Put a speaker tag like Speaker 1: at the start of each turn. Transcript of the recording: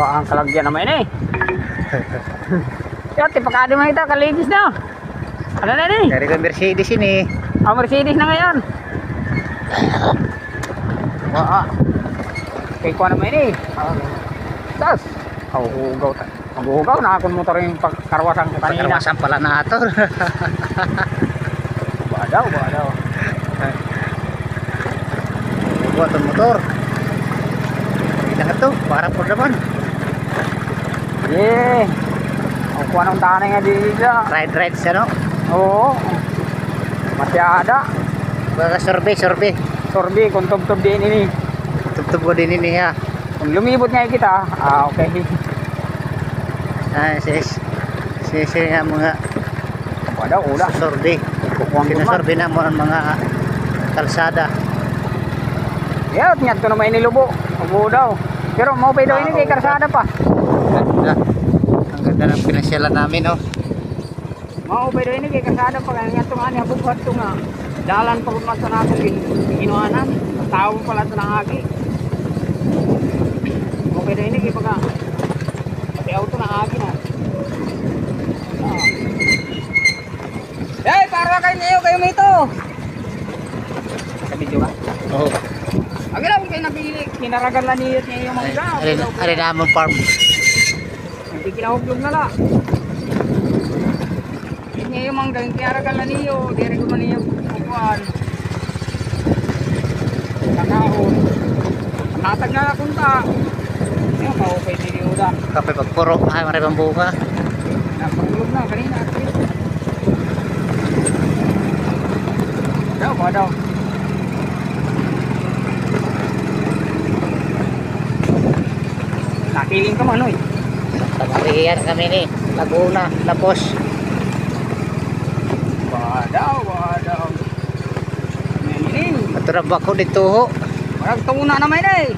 Speaker 1: Ba ang kalagyan naman eh. Yati pakadi mo ito kaligis na. Ano na ni?
Speaker 2: Dari ko Mercedes ini.
Speaker 1: Ang Mercedes na ngayon. Wah. Kay ko naman eh. Tas. Hugaw ta. Maghugaw na akong motor yung pagkarwasan ko kanina.
Speaker 2: Pagkarwasan pala na ato.
Speaker 1: Ba daw.
Speaker 2: Buat motor. Kita to, para po naman.
Speaker 1: Yeah. Ang kuha ng tanay nga dito.
Speaker 2: Ride siya, no?
Speaker 1: Oo. Masyada.
Speaker 2: Baga survey.
Speaker 1: Sorbi, kung tub-tub din ini.
Speaker 2: Tub ko din ini ha.
Speaker 1: Kung lumibot nga kita, okay.
Speaker 2: Sis nga mga
Speaker 1: Wala, ula.
Speaker 2: survey. Sinasurvey na mo ang mga kalsada.
Speaker 1: Yeah, nyat ko naman inilubo. Ubo daw. Pero mau pa daw ini kay karsada pa.
Speaker 2: Ang ganda ng pinasyalan namin, no?
Speaker 1: Mau pa daw ini kay karsada pa. Kaya nyat nga niya bukhat to nga. Dalan pa kung masa na akong ginuanan. Tao pala ito ng agi. Mau pa daw ini kay pagka. Pati auto ng agi na. Hey, para kayo mito. Sa video ba?
Speaker 2: Oo.
Speaker 1: Ang ilang kayo napili, kinaragan lang niyo yung mga grab.
Speaker 2: Ari naman farm.
Speaker 1: Hindi kinahuglog na la. Hindi yung mga kinaragan lang niyo, diri ko man niyo kukuhan. Kakaon. Natag na nakunta. Ngayon, maupay din yung uda.
Speaker 2: Kape pagpuro, ay maribang buka.
Speaker 1: Napagulog na kanina. Daw. Nakiling ka man, oy.
Speaker 2: Tagariyan kami ni Laguna, Lapos.
Speaker 1: Wadaw. Menin.
Speaker 2: Maturab ako dito ho.
Speaker 1: Marag tuna naman eh.